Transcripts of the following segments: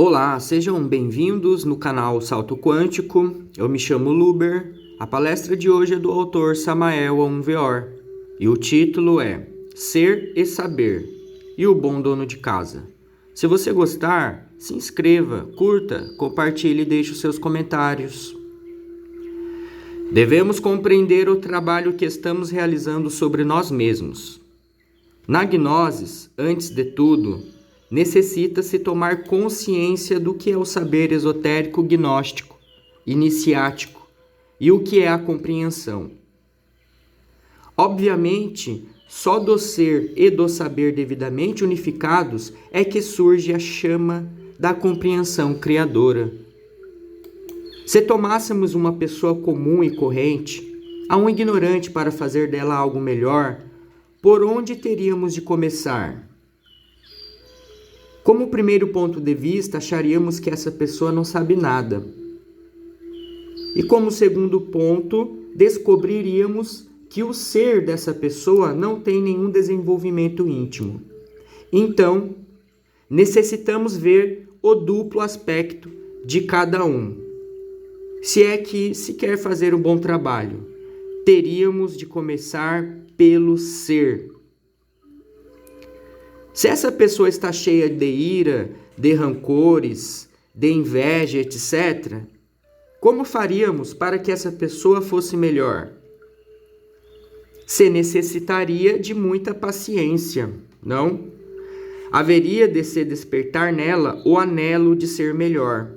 Olá, sejam bem-vindos no canal Salto Quântico. Eu me chamo Luber. A palestra de hoje é do autor Samael Aun Weor e o título é Ser e Saber e o Bom Dono de Casa. Se você gostar, se inscreva, curta, compartilhe e deixe os seus comentários. Devemos compreender o trabalho que estamos realizando sobre nós mesmos. Na gnose, antes de tudo, necessita-se tomar consciência do que é o saber esotérico gnóstico, iniciático e o que é a compreensão. Obviamente, só do ser e do saber devidamente unificados é que surge a chama da compreensão criadora. Se tomássemos uma pessoa comum e corrente, a um ignorante para fazer dela algo melhor, por onde teríamos de começar? Como primeiro ponto de vista, acharíamos que essa pessoa não sabe nada. E como segundo ponto, descobriríamos que o ser dessa pessoa não tem nenhum desenvolvimento íntimo. Então, necessitamos ver o duplo aspecto de cada um. Se é que se quer fazer um bom trabalho, teríamos de começar pelo ser. Se essa pessoa está cheia de ira, de rancores, de inveja, etc., como faríamos para que essa pessoa fosse melhor? Se necessitaria de muita paciência, não? Haveria de se despertar nela o anelo de ser melhor.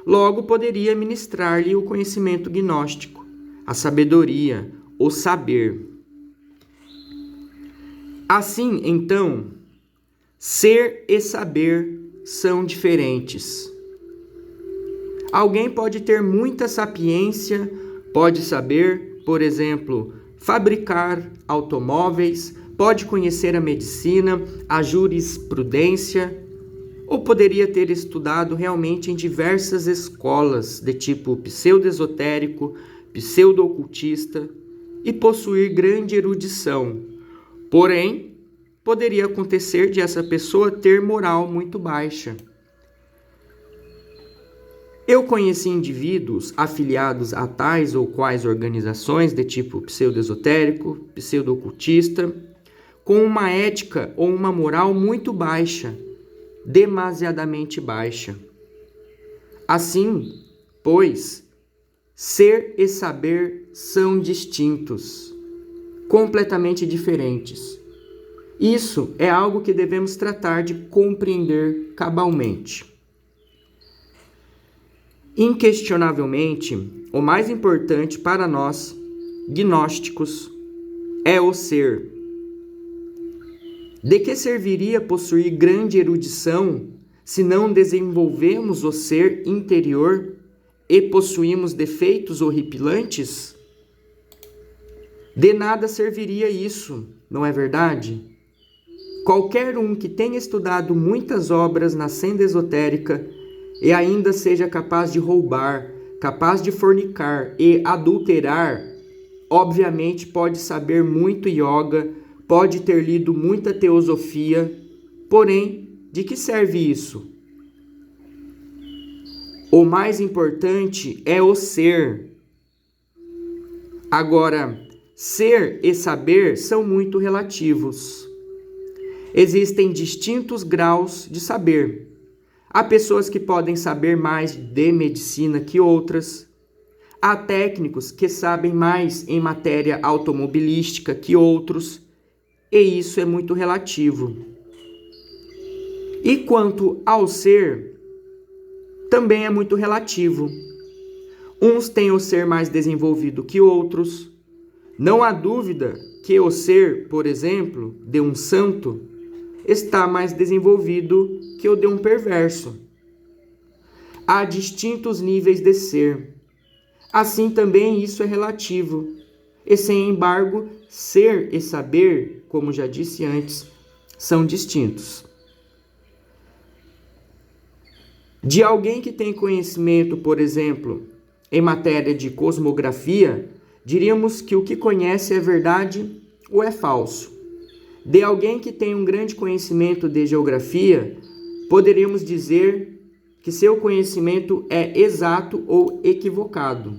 Logo poderia ministrar-lhe o conhecimento gnóstico, a sabedoria, o saber. Assim, então, ser e saber são diferentes. Alguém pode ter muita sapiência, pode saber, por exemplo, fabricar automóveis, pode conhecer a medicina, a jurisprudência, ou poderia ter estudado realmente em diversas escolas de tipo pseudo-esotérico, pseudo-ocultista e possuir grande erudição. Porém, poderia acontecer de essa pessoa ter moral muito baixa. Eu conheci indivíduos afiliados a tais ou quais organizações de tipo pseudo-esotérico, pseudo-ocultista, com uma ética ou uma moral muito baixa, demasiadamente baixa. Assim, pois, ser e saber são distintos, completamente diferentes. Isso é algo que devemos tratar de compreender cabalmente. Inquestionavelmente, o mais importante para nós, gnósticos, é o ser. De que serviria possuir grande erudição se não desenvolvemos o ser interior e possuímos defeitos horripilantes? De nada serviria isso, não é verdade? Qualquer um que tenha estudado muitas obras na senda esotérica e ainda seja capaz de roubar, capaz de fornicar e adulterar, obviamente pode saber muito yoga, pode ter lido muita teosofia, porém, de que serve isso? O mais importante é o ser. Agora, ser e saber são muito relativos. Existem distintos graus de saber. Há pessoas que podem saber mais de medicina que outras. Há técnicos que sabem mais em matéria automobilística que outros. E isso é muito relativo. E quanto ao ser, também é muito relativo. Uns têm o ser mais desenvolvido que outros. Não há dúvida que o ser, por exemplo, de um santo, está mais desenvolvido que o de um perverso. Há distintos níveis de ser. Assim também isso é relativo. E sem embargo, ser e saber, como já disse antes, são distintos. De alguém que tem conhecimento, por exemplo, em matéria de cosmografia, diríamos que o que conhece é verdade ou é falso. De alguém que tem um grande conhecimento de geografia, poderíamos dizer que seu conhecimento é exato ou equivocado.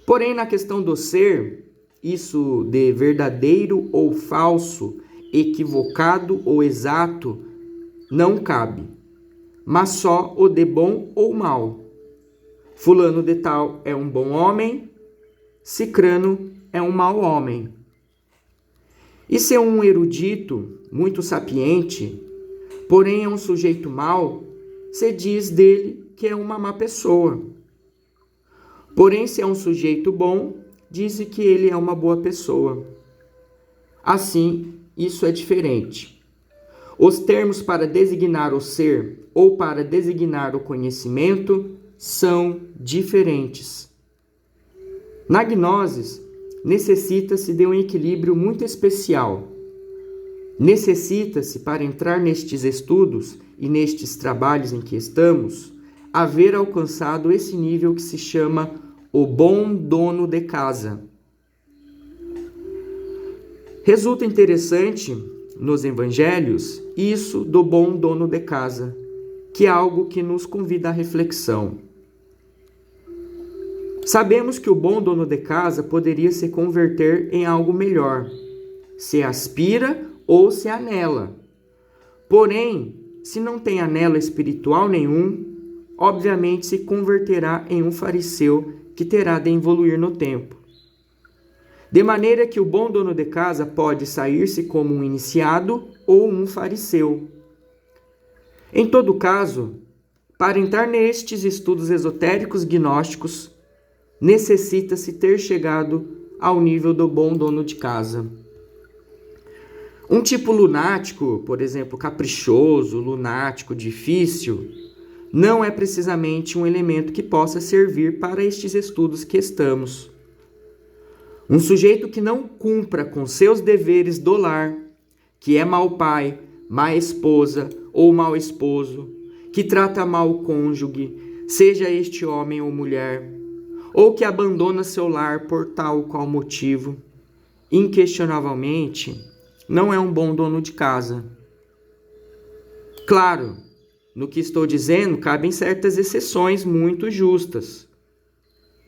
Porém, na questão do ser, isso de verdadeiro ou falso, equivocado ou exato, não cabe, mas só o de bom ou mal. Fulano de tal é um bom homem, cicrano é um mau homem. E se é um erudito, muito sapiente, porém é um sujeito mau, se diz dele que é uma má pessoa. Porém, se é um sujeito bom, diz que ele é uma boa pessoa. Assim, isso é diferente. Os termos para designar o ser ou para designar o conhecimento são diferentes. Na gnose, necessita-se de um equilíbrio muito especial. Necessita-se, para entrar nestes estudos e nestes trabalhos em que estamos, haver alcançado esse nível que se chama o bom dono de casa. Resulta interessante nos evangelhos isso do bom dono de casa, que é algo que nos convida à reflexão. Sabemos que o bom dono de casa poderia se converter em algo melhor, se aspira ou se anela. Porém, se não tem anelo espiritual nenhum, obviamente se converterá em um fariseu que terá de evoluir no tempo. De maneira que o bom dono de casa pode sair-se como um iniciado ou um fariseu. Em todo caso, para entrar nestes estudos esotéricos gnósticos, necessita-se ter chegado ao nível do bom dono de casa. Um tipo lunático, por exemplo, caprichoso, lunático, difícil, não é precisamente um elemento que possa servir para estes estudos que estamos. Um sujeito que não cumpra com seus deveres do lar, que é mau pai, má esposa ou mau esposo, que trata mal o cônjuge, seja este homem ou mulher, ou que abandona seu lar por tal ou qual motivo, inquestionavelmente, não é um bom dono de casa. Claro, no que estou dizendo, cabem certas exceções muito justas.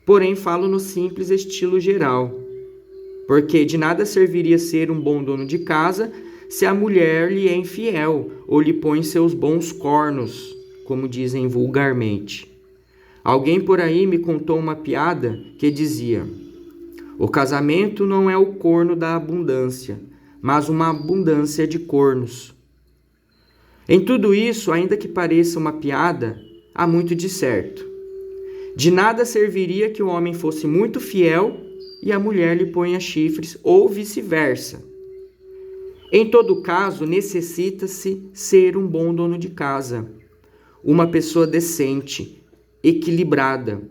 Porém, falo no simples estilo geral, porque de nada serviria ser um bom dono de casa se a mulher lhe é infiel ou lhe põe seus bons cornos, como dizem vulgarmente. Alguém por aí me contou uma piada que dizia: o casamento não é o corno da abundância, mas uma abundância de cornos. Em tudo isso, ainda que pareça uma piada, há muito de certo. De nada serviria que o homem fosse muito fiel e a mulher lhe ponha chifres, ou vice-versa. Em todo caso, necessita-se ser um bom dono de casa, uma pessoa decente, equilibrada,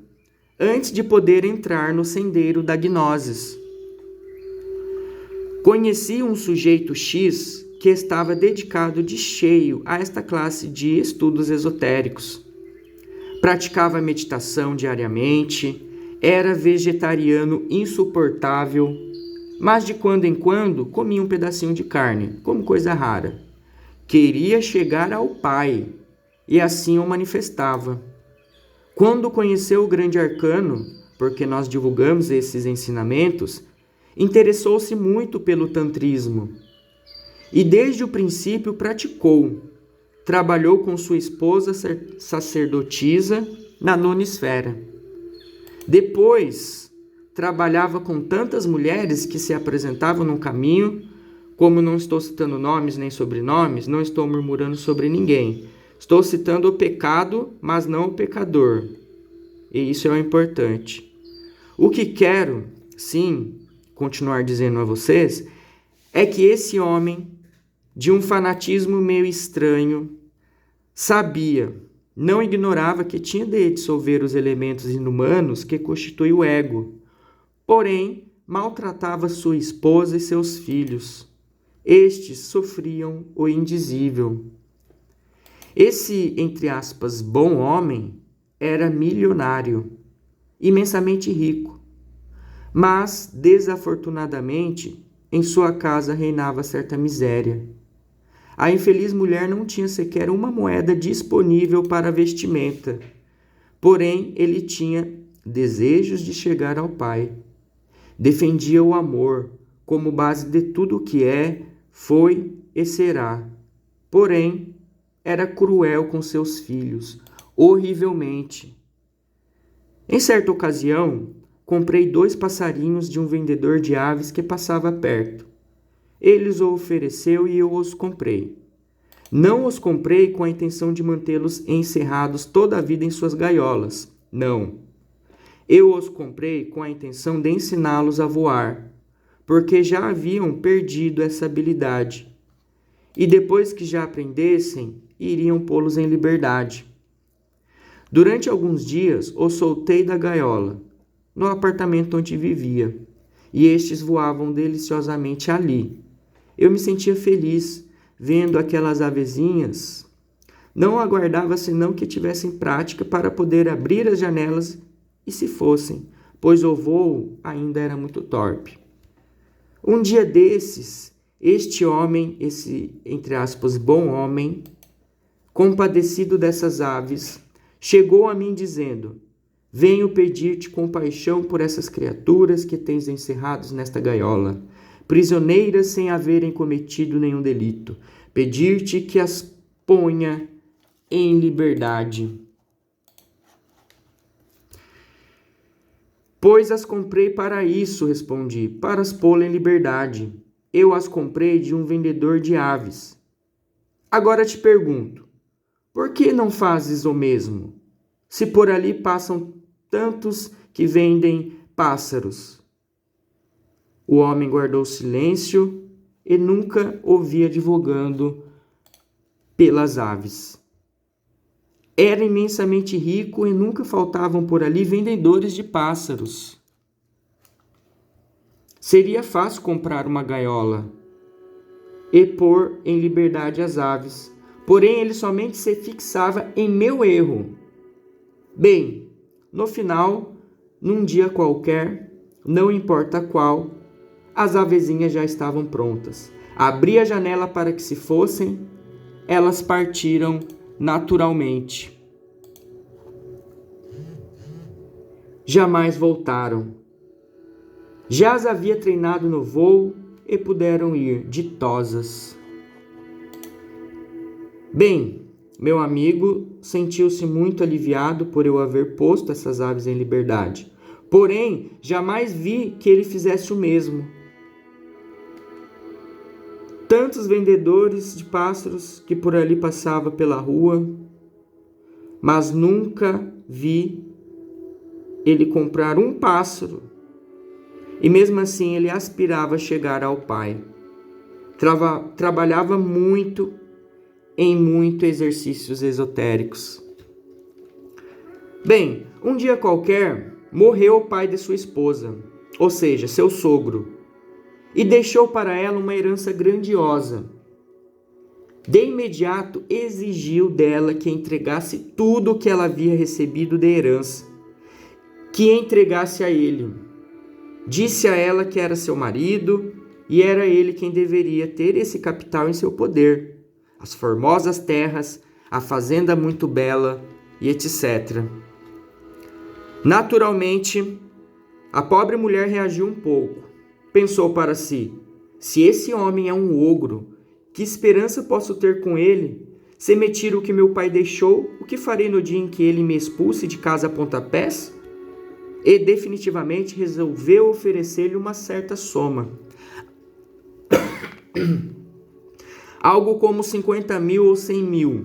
antes de poder entrar no sendeiro da gnose. Conheci um sujeito X que estava dedicado de cheio a esta classe de estudos esotéricos. Praticava meditação diariamente, era vegetariano insuportável, mas de quando em quando comia um pedacinho de carne, como coisa rara. Queria chegar ao Pai, e assim o manifestava. Quando conheceu o grande arcano, porque nós divulgamos esses ensinamentos, interessou-se muito pelo tantrismo. E desde o princípio praticou. Trabalhou com sua esposa sacerdotisa na nona esfera. Depois, trabalhava com tantas mulheres que se apresentavam no caminho. Como não estou citando nomes nem sobrenomes, não estou murmurando sobre ninguém. Estou citando o pecado, mas não o pecador. E isso é o importante. O que quero, sim, continuar dizendo a vocês, é que esse homem, de um fanatismo meio estranho, sabia, não ignorava que tinha de dissolver os elementos inumanos que constituem o ego. Porém, maltratava sua esposa e seus filhos. Estes sofriam o indizível. Esse, entre aspas, bom homem era milionário, imensamente rico. Mas, desafortunadamente, em sua casa reinava certa miséria. A infeliz mulher não tinha sequer uma moeda disponível para vestimenta. Porém, ele tinha desejos de chegar ao Pai. Defendia o amor como base de tudo o que é, foi e será. Porém, era cruel com seus filhos, horrivelmente. Em certa ocasião, comprei 2 passarinhos de um vendedor de aves que passava perto. Ele os ofereceu e eu os comprei. Não os comprei com a intenção de mantê-los encerrados toda a vida em suas gaiolas. Não. Eu os comprei com a intenção de ensiná-los a voar, porque já haviam perdido essa habilidade. E depois que já aprendessem, iriam pô-los em liberdade. Durante alguns dias, os soltei da gaiola, no apartamento onde vivia, e estes voavam deliciosamente ali. Eu me sentia feliz vendo aquelas avezinhas. Não aguardava senão que tivessem prática para poder abrir as janelas e se fossem, pois o voo ainda era muito torpe. Um dia desses, este homem, esse, entre aspas, bom homem, compadecido dessas aves, chegou a mim dizendo: venho pedir-te compaixão por essas criaturas que tens encerrados nesta gaiola, prisioneiras sem haverem cometido nenhum delito, pedir-te que as ponha em liberdade. Pois as comprei para isso, respondi, para as pô-la em liberdade. Eu as comprei de um vendedor de aves. Agora te pergunto, por que não fazes o mesmo? Se por ali passam tantos que vendem pássaros. O homem guardou silêncio e nunca ouvia advogando pelas aves. Era imensamente rico e nunca faltavam por ali vendedores de pássaros. Seria fácil comprar uma gaiola e pôr em liberdade as aves, porém ele somente se fixava em meu erro. Bem, no final, num dia qualquer, não importa qual, as avezinhas já estavam prontas. Abri a janela para que se fossem, elas partiram naturalmente. Jamais voltaram. Já as havia treinado no voo e puderam ir ditosas. Bem, meu amigo sentiu-se muito aliviado por eu haver posto essas aves em liberdade. Porém, jamais vi que ele fizesse o mesmo. Tantos vendedores de pássaros que por ali passavam pela rua, mas nunca vi ele comprar um pássaro. E mesmo assim ele aspirava a chegar ao Pai. Trabalhava muito em muitos exercícios esotéricos. Bem, um dia qualquer, morreu o pai de sua esposa, ou seja, seu sogro, e deixou para ela uma herança grandiosa. De imediato exigiu dela que entregasse tudo o que ela havia recebido de herança, que entregasse a ele. Disse a ela que era seu marido e era ele quem deveria ter esse capital em seu poder, as formosas terras, a fazenda muito bela e etc. Naturalmente, a pobre mulher reagiu um pouco. Pensou para si: se esse homem é um ogro, que esperança posso ter com ele? Se me tira o que meu pai deixou, o que farei no dia em que ele me expulse de casa a pontapés? E definitivamente resolveu oferecer-lhe uma certa soma. Algo como 50.000 ou 100.000.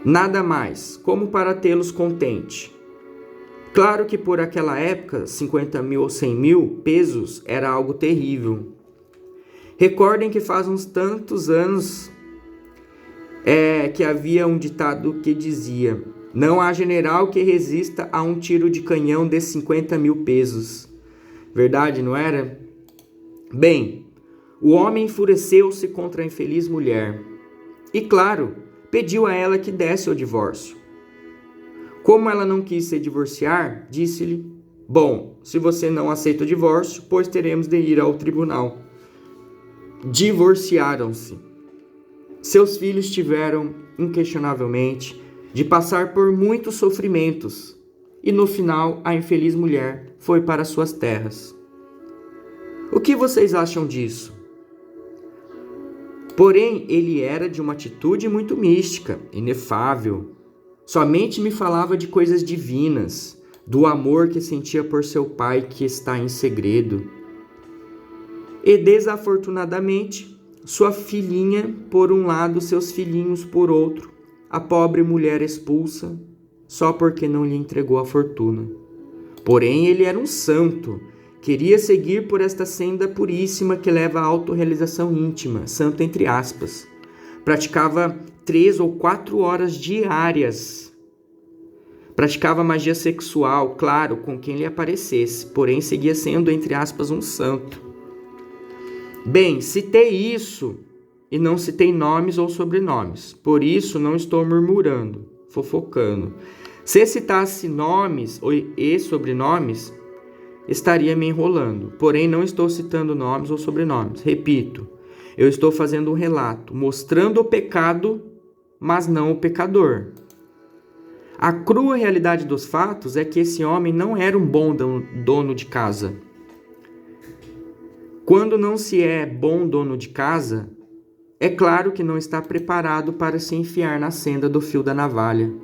Nada mais, como para tê-los contente. Claro que por aquela época, 50.000 ou 100.000 pesos era algo terrível. Recordem que faz uns tantos anos que havia um ditado que dizia: não há general que resista a um tiro de canhão de 50.000 pesos. Verdade, não era? Bem, o homem enfureceu-se contra a infeliz mulher e, claro, pediu a ela que desse o divórcio. Como ela não quis se divorciar, disse-lhe: bom, se você não aceita o divórcio, pois teremos de ir ao tribunal. Divorciaram-se. Seus filhos tiveram, inquestionavelmente, de passar por muitos sofrimentos, e no final a infeliz mulher foi para suas terras. O que vocês acham disso? Porém, ele era de uma atitude muito mística, inefável. Somente me falava de coisas divinas, do amor que sentia por seu pai que está em segredo. E desafortunadamente, sua filhinha por um lado, seus filhinhos por outro, a pobre mulher expulsa, só porque não lhe entregou a fortuna. Porém, ele era um santo, queria seguir por esta senda puríssima que leva à autorrealização íntima, santo entre aspas. Praticava 3 ou 4 horas diárias. Praticava magia sexual, claro, com quem lhe aparecesse, porém seguia sendo, entre aspas, um santo. Bem, citei isso e não citei nomes ou sobrenomes, por isso não estou murmurando, fofocando. Se citasse nomes e sobrenomes, estaria me enrolando, porém não estou citando nomes ou sobrenomes. Repito, eu estou fazendo um relato, mostrando o pecado, mas não o pecador. A crua realidade dos fatos é que esse homem não era um bom dono de casa. Quando não se é bom dono de casa, é claro que não está preparado para se enfiar na senda do fio da navalha.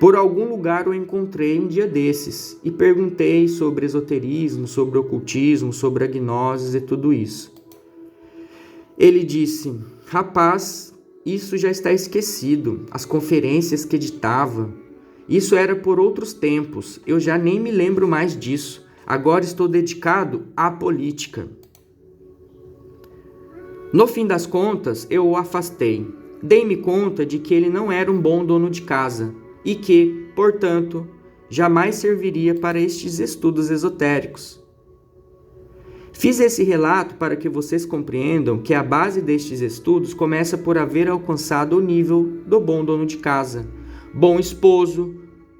Por algum lugar o encontrei um dia desses e perguntei sobre esoterismo, sobre ocultismo, sobre a gnoses e tudo isso. Ele disse: rapaz, isso já está esquecido, as conferências que editava. Isso era por outros tempos, eu já nem me lembro mais disso. Agora estou dedicado à política. No fim das contas, eu o afastei. Dei-me conta de que ele não era um bom dono de casa e que, portanto, jamais serviria para estes estudos esotéricos. Fiz esse relato para que vocês compreendam que a base destes estudos começa por haver alcançado o nível do bom dono de casa, bom esposo,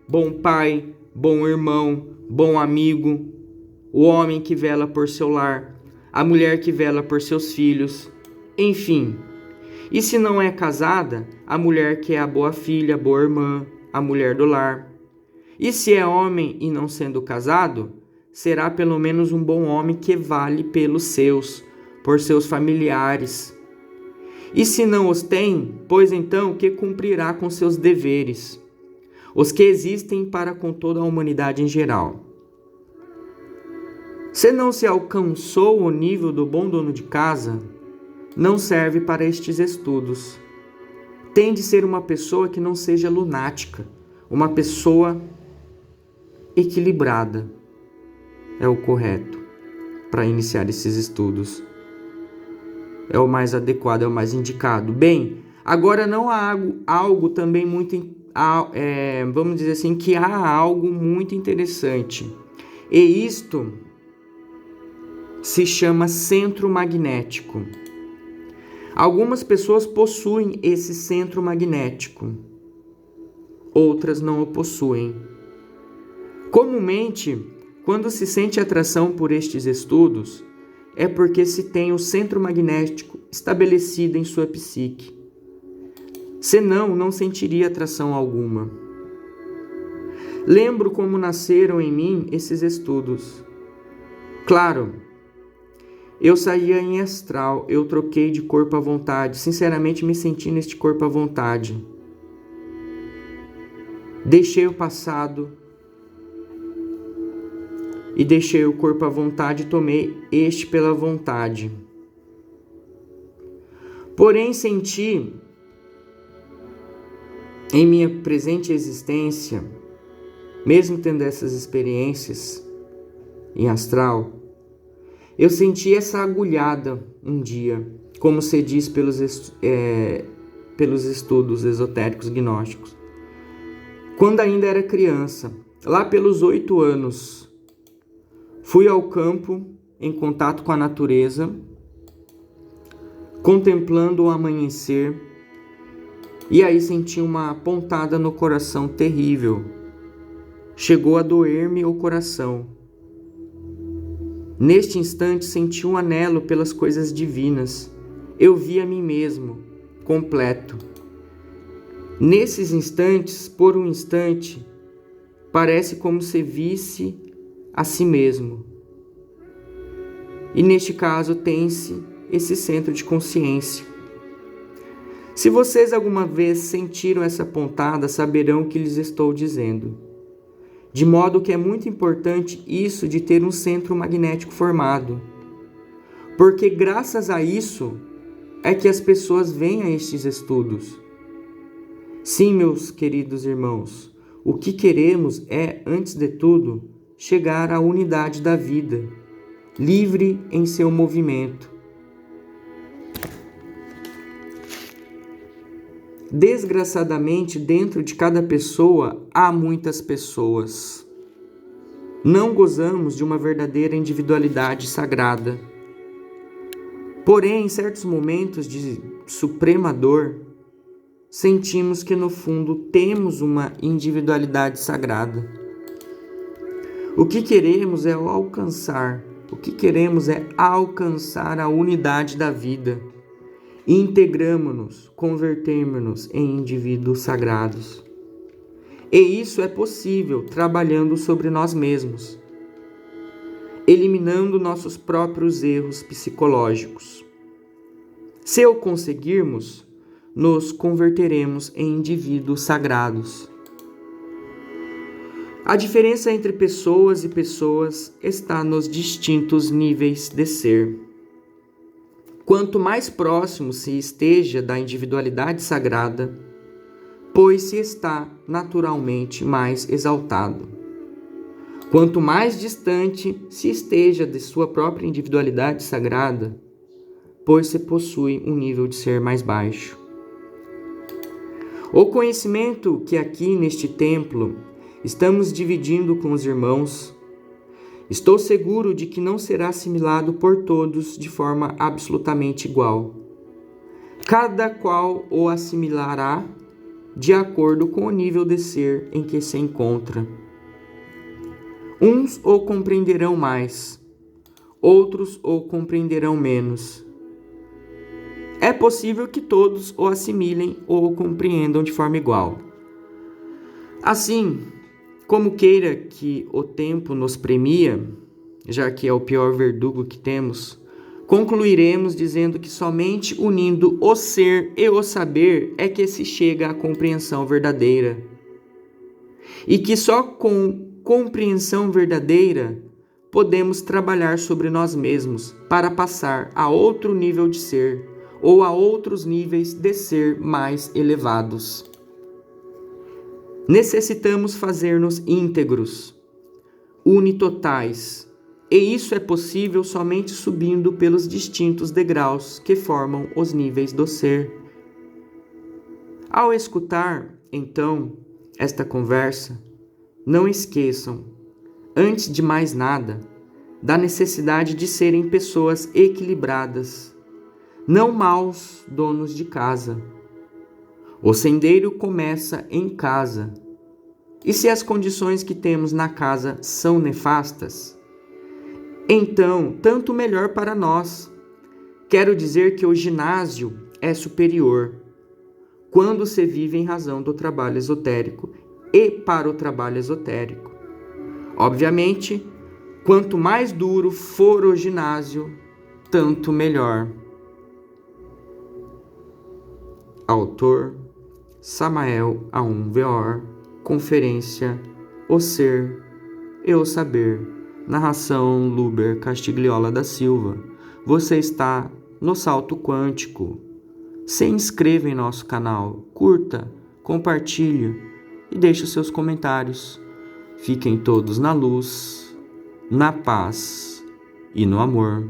bom pai, bom irmão, bom amigo, o homem que vela por seu lar, a mulher que vela por seus filhos, enfim. E se não é casada, a mulher que é a boa filha, a boa irmã, a mulher do lar. E se é homem e não sendo casado, será pelo menos um bom homem que vale pelos seus, por seus familiares. E se não os tem, pois então que cumprirá com seus deveres, os que existem para com toda a humanidade em geral. Se não se alcançou o nível do bom dono de casa, não serve para estes estudos. Tem de ser uma pessoa que não seja lunática, uma pessoa equilibrada. É o correto para iniciar esses estudos. É o mais adequado, é o mais indicado. Bem, agora não há algo também muito, vamos dizer assim, que há algo muito interessante. E isto se chama centro magnético. Algumas pessoas possuem esse centro magnético, outras não o possuem. Comumente, quando se sente atração por estes estudos, é porque se tem o centro magnético estabelecido em sua psique. Senão, não sentiria atração alguma. Lembro como nasceram em mim esses estudos. Claro, eu saía em astral, eu troquei de corpo à vontade, sinceramente me senti neste corpo à vontade. Deixei o passado e deixei o corpo à vontade e tomei este pela vontade. Porém, senti em minha presente existência, mesmo tendo essas experiências em astral, eu senti essa agulhada um dia, como se diz pelos estudos esotéricos gnósticos. Quando ainda era criança, lá pelos 8 anos, fui ao campo em contato com a natureza, contemplando o amanhecer, e aí senti uma pontada no coração terrível. Chegou a doer-me o coração. Neste instante senti um anelo pelas coisas divinas eu vi a mim mesmo, completo. Nesses instantes, por um instante, parece como se visse a si mesmo. E neste caso tem-se esse centro de consciência. Se vocês alguma vez sentiram essa pontada, saberão o que lhes estou dizendo. De modo que é muito importante isso de ter um centro magnético formado. Porque graças a isso é que as pessoas vêm a estes estudos. Sim, meus queridos irmãos, o que queremos é, antes de tudo, chegar à unidade da vida, livre em seu movimento. Desgraçadamente, dentro de cada pessoa há muitas pessoas. Não gozamos de uma verdadeira individualidade sagrada. Porém, em certos momentos de suprema dor, sentimos que no fundo temos uma individualidade sagrada. O que queremos é alcançar a unidade da vida. Integramo-nos, convertemo-nos em indivíduos sagrados. E isso é possível trabalhando sobre nós mesmos, eliminando nossos próprios erros psicológicos. Se o conseguirmos, nos converteremos em indivíduos sagrados. A diferença entre pessoas e pessoas está nos distintos níveis de ser. Quanto mais próximo se esteja da individualidade sagrada, pois se está naturalmente mais exaltado. Quanto mais distante se esteja de sua própria individualidade sagrada, pois se possui um nível de ser mais baixo. O conhecimento que aqui neste templo estamos dividindo com os irmãos, estou seguro de que não será assimilado por todos de forma absolutamente igual. Cada qual o assimilará de acordo com o nível de ser em que se encontra. Uns o compreenderão mais, outros o compreenderão menos. É possível que todos o assimilem ou o compreendam de forma igual. Assim, como queira que o tempo nos premia, já que é o pior verdugo que temos, concluiremos dizendo que somente unindo o ser e o saber é que se chega à compreensão verdadeira. E que só com compreensão verdadeira podemos trabalhar sobre nós mesmos para passar a outro nível de ser ou a outros níveis de ser mais elevados. Necessitamos fazer-nos íntegros, unitotais, e isso é possível somente subindo pelos distintos degraus que formam os níveis do ser. Ao escutar, então, esta conversa, não esqueçam, antes de mais nada, da necessidade de serem pessoas equilibradas, não maus donos de casa. O sendeiro começa em casa. E se as condições que temos na casa são nefastas, então, tanto melhor para nós. Quero dizer que o ginásio é superior quando se vive em razão do trabalho esotérico e para o trabalho esotérico. Obviamente, quanto mais duro for o ginásio, tanto melhor. Autor Samael Aum Weor, Conferência O Ser e o Saber, narração Luber Castigliola da Silva. Você está no Salto Quântico. Se inscreva em nosso canal, curta, compartilhe e deixe os seus comentários. Fiquem todos na luz, na paz e no amor.